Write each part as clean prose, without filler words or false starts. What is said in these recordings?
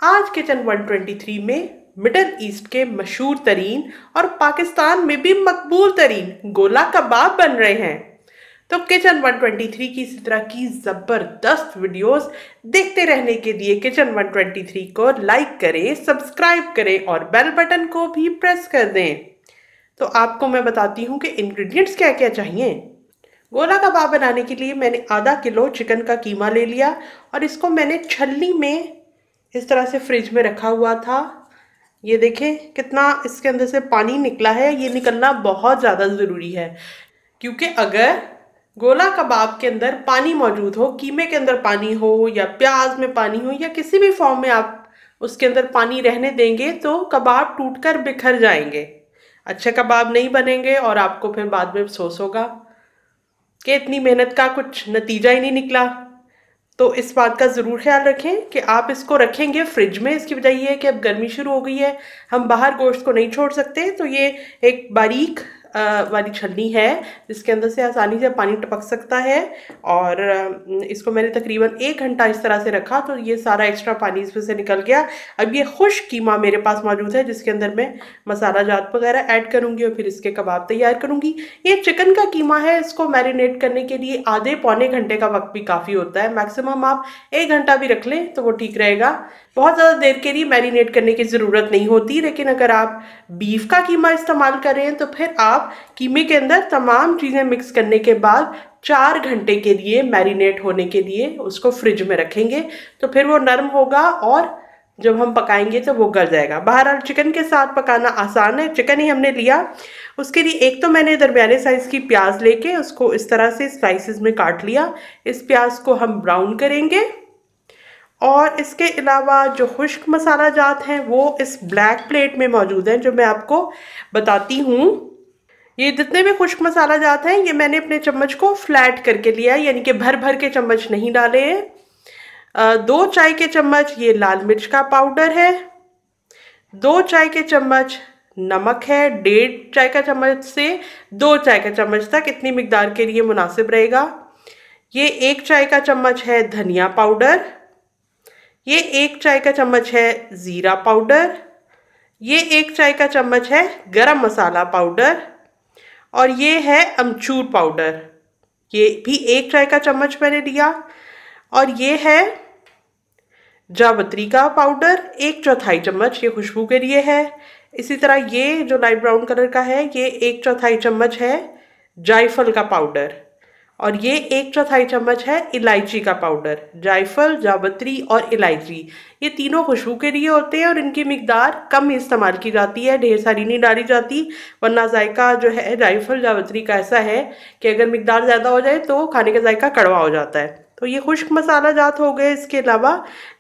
आज किचन 123 में middle east के मशहूर तरीन और पाकिस्तान में भी मकबूल तरीन गोला कबाब बन रहे हैं। तो किचन 123 की इसी तरह की ज़बरदस्त वीडियोस देखते रहने के लिए किचन 123 को लाइक करें, सब्सक्राइब करें और बेल बटन को भी प्रेस कर दें। तो आपको मैं बताती हूँ कि इंग्रेडिएंट्स क्या क्या चाहिए। गोला कबाब बनाने के लिए मैंने आधा किलो चिकन का कीमा ले लिया और इसको मैंने छलनी में इस तरह से फ्रिज में रखा हुआ था। ये देखें कितना इसके अंदर से पानी निकला है। ये निकलना बहुत ज़्यादा ज़रूरी है, क्योंकि अगर गोला कबाब के अंदर पानी मौजूद हो, कीमे के अंदर पानी हो या प्याज में पानी हो या किसी भी फॉर्म में आप उसके अंदर पानी रहने देंगे तो कबाब टूटकर बिखर जाएंगे, अच्छे कबाब नहीं बनेंगे और आपको फिर बाद में अफसोस होगा कि इतनी मेहनत का कुछ नतीजा ही नहीं निकला। तो इस बात का ज़रूर ख्याल रखें कि आप इसको रखेंगे फ्रिज में। इसकी वजह ये है कि अब गर्मी शुरू हो गई है, हम बाहर गोश्त को नहीं छोड़ सकते। तो ये एक बारीक वाली छलनी है जिसके अंदर से आसानी से पानी टपक सकता है। और इसको मैंने तकरीबन 1 घंटा इस तरह से रखा तो ये सारा एक्स्ट्रा पानी इसमें से निकल गया। अब ये खुश्क कीमा मेरे पास मौजूद है जिसके अंदर मैं मसाला जात वगैरह ऐड करूँगी और फिर इसके कबाब तैयार करूँगी। ये चिकन का कीमा है, इसको मैरिनेट करने के लिए आधे पौने घंटे का वक्त भी काफ़ी होता है। मैक्सिमम आप 1 घंटा भी रख लें तो वो ठीक रहेगा। बहुत ज़्यादा देर के लिए मैरिनेट करने की ज़रूरत नहीं होती। लेकिन अगर आप बीफ का कीमा इस्तेमाल करें तो फिर आप कीमे के अंदर तमाम चीज़ें मिक्स करने के बाद 4 घंटे के लिए मैरिनेट होने के लिए उसको फ्रिज में रखेंगे तो फिर वो नरम होगा और जब हम पकाएंगे तो वो गल जाएगा। बहरहाल चिकन के साथ पकाना आसान है। चिकन ही हमने लिया, उसके लिए एक तो मैंने दरमियाने साइज़ की प्याज लेके उसको इस तरह से स्लाइसिस में काट लिया। इस प्याज को हम ब्राउन करेंगे और इसके अलावा जो खुश्क मसाला जात हैं वो इस ब्लैक प्लेट में मौजूद हैं जो मैं आपको बताती हूँ। ये जितने भी खुश्क मसाला जात हैं ये मैंने अपने चम्मच को फ्लैट करके लिया है, यानी कि भर भर के चम्मच नहीं डाले हैं। 2 चाय के चम्मच ये लाल मिर्च का पाउडर है, 2 चाय के चम्मच नमक है, 1.5 चाय का चम्मच से 2 चाय का चम्मच तक इतनी मिकदार के लिए मुनासिब रहेगा। ये 1 चाय का चम्मच है धनिया पाउडर, ये 1 चाय का चम्मच है ज़ीरा पाउडर, ये 1 चाय का चम्मच है गरम मसाला पाउडर और ये है अमचूर पाउडर, ये भी 1 चाय का चम्मच मैंने लिया। और ये है जावित्री का पाउडर 1/4 चम्मच, ये खुशबू के लिए है। इसी तरह ये जो लाइट ब्राउन कलर का है ये 1/4 चम्मच है जायफल का पाउडर और ये 1/4 चम्मच है इलायची का पाउडर। जायफल, जावित्री और इलायची ये तीनों खुशबू के लिए होते हैं और इनकी मिकदार कम इस्तेमाल की जाती है, ढेर सारी नहीं डाली जाती, वरना जायका जो है जायफल जावित्री का ऐसा है कि अगर मिकदार ज़्यादा हो जाए तो खाने का जायका कड़वा हो जाता है। तो ये खुश्क मसाला जात हो गए। इसके अलावा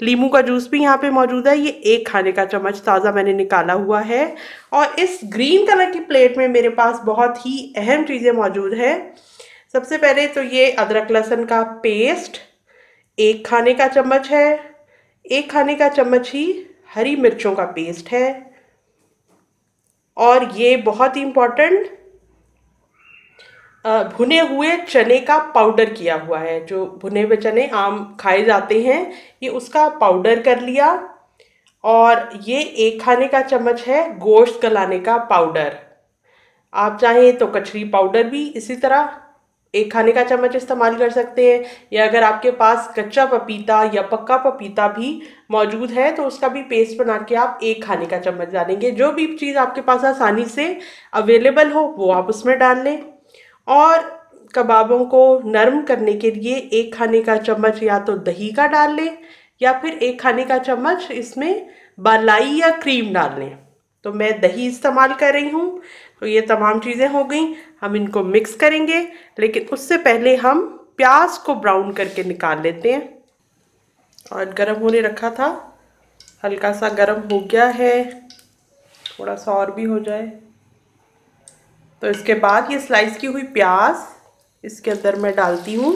नींबू का जूस भी यहाँ पे मौजूद है, ये 1 खाने का चम्मच ताज़ा मैंने निकाला हुआ है। और इस ग्रीन कलर की प्लेट में मेरे पास बहुत ही अहम चीज़ें मौजूद है। सबसे पहले तो ये अदरक लहसुन का पेस्ट 1 खाने का चम्मच है, 1 खाने का चम्मच ही हरी मिर्चों का पेस्ट है और ये बहुत ही इम्पोर्टेंट भुने हुए चने का पाउडर किया हुआ है। जो भुने हुए चने आम खाए जाते हैं ये उसका पाउडर कर लिया। और ये 1 खाने का चम्मच है गोश्त गलाने का पाउडर, आप चाहें तो कचरी पाउडर भी इसी तरह 1 खाने का चम्मच इस्तेमाल कर सकते हैं, या अगर आपके पास कच्चा पपीता या पक्का पपीता भी मौजूद है तो उसका भी पेस्ट बना के आप 1 खाने का चम्मच डालेंगे। जो भी चीज़ आपके पास आसानी से अवेलेबल हो वो आप उसमें डाल लें। और कबाबों को नरम करने के लिए 1 खाने का चम्मच या तो दही का डाल लें या फिर 1 खाने का चम्मच इसमें मलाई या क्रीम डाल लें। तो मैं दही इस्तेमाल कर रही हूँ। तो ये तमाम चीज़ें हो गई, हम इनको मिक्स करेंगे। लेकिन उससे पहले हम प्याज को ब्राउन करके निकाल लेते हैं। और गरम होने रखा था, हल्का सा गरम हो गया है, थोड़ा सा और भी हो जाए। तो इसके बाद ये स्लाइस की हुई प्याज इसके अंदर मैं डालती हूँ।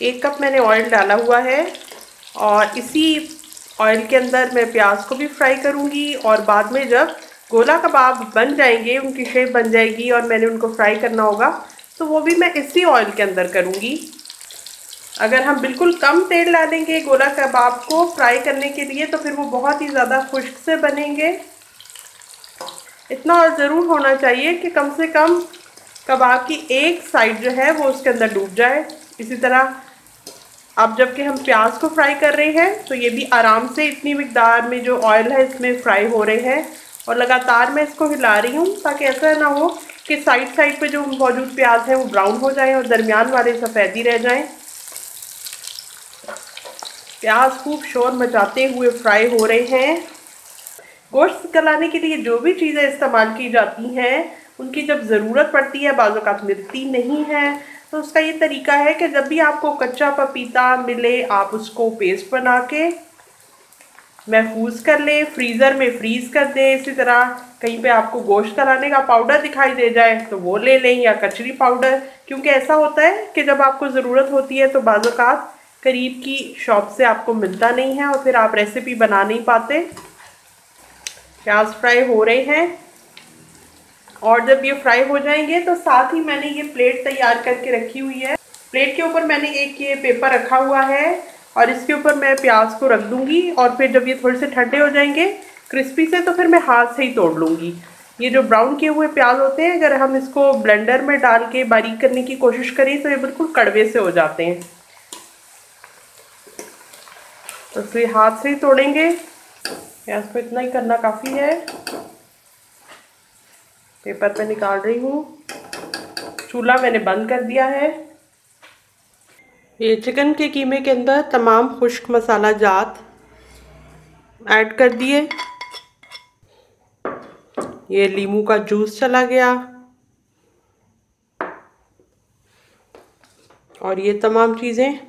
1 कप मैंने ऑयल डाला हुआ है और इसी ऑयल के अंदर मैं प्याज को भी फ्राई करूँगी। और बाद में जब गोला कबाब बन जाएंगे, उनकी शेप बन जाएगी और मैंने उनको फ्राई करना होगा तो वो भी मैं इसी ऑयल के अंदर करूँगी। अगर हम बिल्कुल कम तेल डालेंगे गोला कबाब को फ्राई करने के लिए तो फिर वो बहुत ही ज़्यादा खुश्क से बनेंगे। इतना और ज़रूर होना चाहिए कि कम से कम कबाब की एक साइड जो है वो उसके अंदर डूब जाए। इसी तरह अब जबकि हम प्याज को फ्राई कर रहे हैं तो ये भी आराम से इतनी मिकदार में जो ऑयल है इसमें फ्राई हो रहे हैं और लगातार मैं इसको हिला रही हूँ ताकि ऐसा ना हो कि साइड साइड पे जो मौजूद प्याज है वो ब्राउन हो जाए और दरमियान वाले सफ़ेद ही रह जाएं। प्याज खूब शोर मचाते हुए फ्राई हो रहे हैं। गोश्त गलाने के लिए जो भी चीज़ें इस्तेमाल की जाती हैं उनकी जब ज़रूरत पड़ती है बाज़ औक़ात मिलती नहीं है, तो उसका ये तरीका है कि जब भी आपको कच्चा पपीता मिले आप उसको पेस्ट बना के महफूज कर लें, फ्रीज़र में फ्रीज़ कर दें। इसी तरह कहीं पे आपको गोश्त गलाने का पाउडर दिखाई दे जाए तो वो ले लें या कचरी पाउडर, क्योंकि ऐसा होता है कि जब आपको ज़रूरत होती है तो बाज़ औक़ात करीब की शॉप से आपको मिलता नहीं है और फिर आप रेसिपी बना नहीं पाते। प्याज फ्राई हो रहे हैं और जब ये फ्राई हो जाएंगे तो साथ ही मैंने ये प्लेट तैयार करके रखी हुई है। प्लेट के ऊपर मैंने एक ये पेपर रखा हुआ है और इसके ऊपर मैं प्याज को रख दूंगी और फिर जब ये थोड़े से ठंडे हो जाएंगे क्रिस्पी से तो फिर मैं हाथ से ही तोड़ लूँगी। ये जो ब्राउन किए हुए प्याज होते हैं अगर हम इसको ब्लेंडर में डाल के बारीक करने की कोशिश करें तो ये बिल्कुल कड़वे से हो जाते हैं, तो फिर हाथ से ही तोड़ेंगे। प्याज को इतना ही करना काफ़ी है। पेपर पे निकाल रही हूँ, चूल्हा मैंने बंद कर दिया है। ये चिकन के कीमे के अंदर तमाम खुश्क मसाला जात ऐड कर दिए। ये लीमू का जूस चला गया और ये तमाम चीज़ें,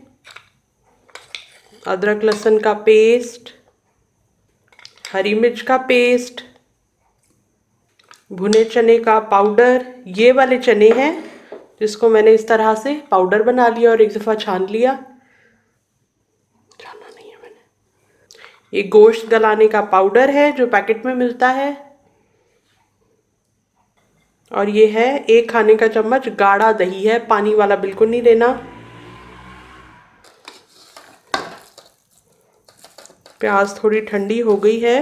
अदरक लहसुन का पेस्ट, हरी मिर्च का पेस्ट, भुने चने का पाउडर। ये वाले चने हैं जिसको मैंने इस तरह से पाउडर बना लिया और एक दफ़ा छान लिया, छाना नहीं है मैंने। ये गोश्त गलाने का पाउडर है जो पैकेट में मिलता है और ये है 1 खाने का चम्मच गाढ़ा दही है, पानी वाला बिल्कुल नहीं लेना। प्याज थोड़ी ठंडी हो गई है,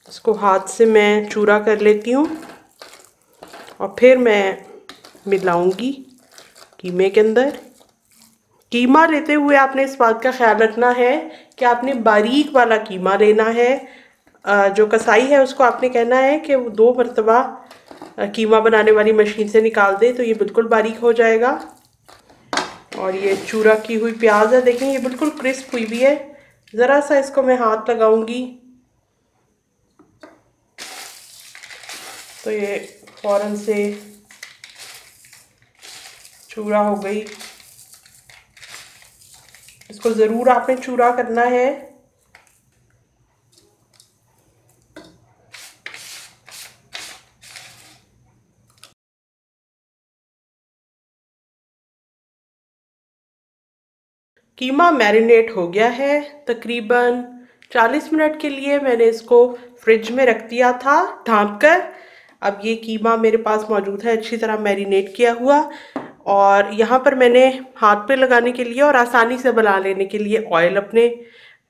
इसको हाथ से मैं चूरा कर लेती हूँ और फिर मैं मिलाऊंगी कीमे के अंदर। कीमा लेते हुए आपने इस बात का ख्याल रखना है कि आपने बारीक वाला कीमा लेना है। जो कसाई है उसको आपने कहना है कि वो 2 मरतबा कीमा बनाने वाली मशीन से निकाल दे तो ये बिल्कुल बारीक हो जाएगा। और ये चूरा की हुई प्याज है, देखें ये बिल्कुल क्रिस्प हुई भी है। ज़रा सा इसको मैं हाथ लगाऊंगी तो ये फ़ौरन से चूरा हो गई। इसको ज़रूर आपने चूरा करना है। कीमा मैरिनेट हो गया है, तकरीबन 40 मिनट के लिए मैंने इसको फ्रिज में रख दिया था ढाँप कर। अब ये कीमा मेरे पास मौजूद है अच्छी तरह मैरिनेट किया हुआ और यहाँ पर मैंने हाथ पे लगाने के लिए और आसानी से बना लेने के लिए ऑयल अपने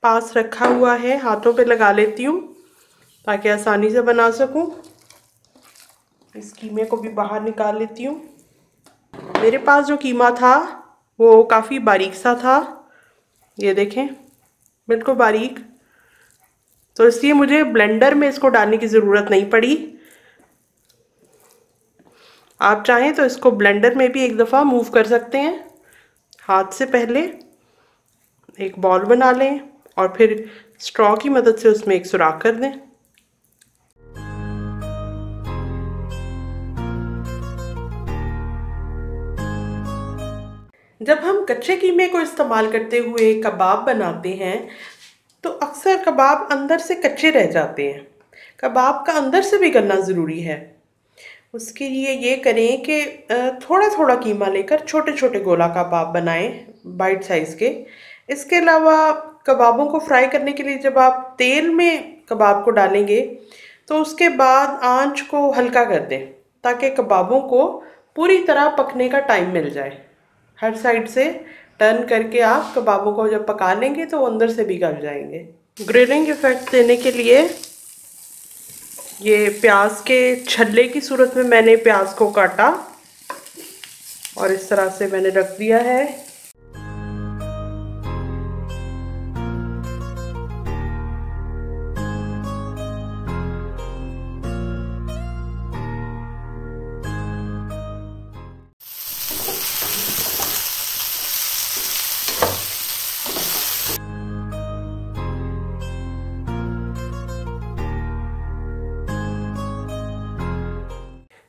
पास रखा हुआ है। हाथों पे लगा लेती हूँ ताकि आसानी से बना सकूँ। इस कीमे को भी बाहर निकाल लेती हूँ। मेरे पास जो कीमा था वो काफ़ी बारीक सा था, ये देखें बिल्कुल बारीक, तो इसलिए मुझे ब्लेंडर में इसको डालने की ज़रूरत नहीं पड़ी। आप चाहें तो इसको ब्लेंडर में भी एक दफ़ा मूव कर सकते हैं। हाथ से पहले एक बॉल बना लें और फिर स्ट्रॉ की मदद से उसमें एक सुराख कर दें। जब हम कच्चे कीमे को इस्तेमाल करते हुए कबाब बनाते हैं तो अक्सर कबाब अंदर से कच्चे रह जाते हैं। कबाब का अंदर से भी गलना ज़रूरी है। उसके लिए ये करें कि थोड़ा थोड़ा कीमा लेकर छोटे छोटे गोला कबाब बनाएं, बाइट साइज़ के। इसके अलावा कबाबों को फ्राई करने के लिए जब आप तेल में कबाब को डालेंगे तो उसके बाद आंच को हल्का कर दें ताकि कबाबों को पूरी तरह पकने का टाइम मिल जाए। हर साइड से टर्न करके आप कबाबों को जब पका लेंगे तो वो अंदर से भी गल जाएंगे। ग्रिलिंग इफेक्ट देने के लिए ये प्याज के छल्ले की सूरत में मैंने प्याज को काटा और इस तरह से मैंने रख दिया है।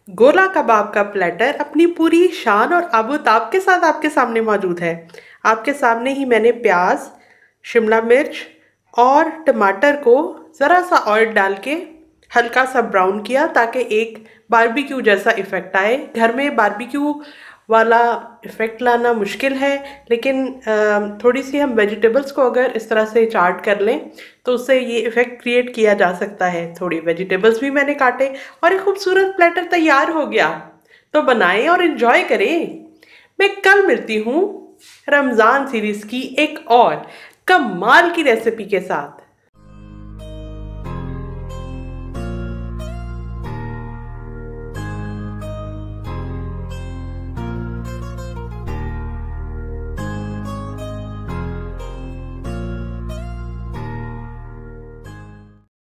गोला कबाब का प्लेटर अपनी पूरी शान और आबोताब के साथ आपके सामने मौजूद है। आपके सामने ही मैंने प्याज, शिमला मिर्च और टमाटर को ज़रा सा ऑयल डाल के हल्का सा ब्राउन किया ताकि एक बारबेक्यू जैसा इफ़ेक्ट आए। घर में बारबेक्यू वाला इफ़ेक्ट लाना मुश्किल है, लेकिन थोड़ी सी हम वेजिटेबल्स को अगर इस तरह से चाट कर लें तो उससे ये इफ़ेक्ट क्रिएट किया जा सकता है। थोड़ी वेजिटेबल्स भी मैंने काटे और एक खूबसूरत प्लेटर तैयार हो गया। तो बनाएं और इन्जॉय करें। मैं कल मिलती हूँ रमज़ान सीरीज़ की एक और कमाल की रेसिपी के साथ।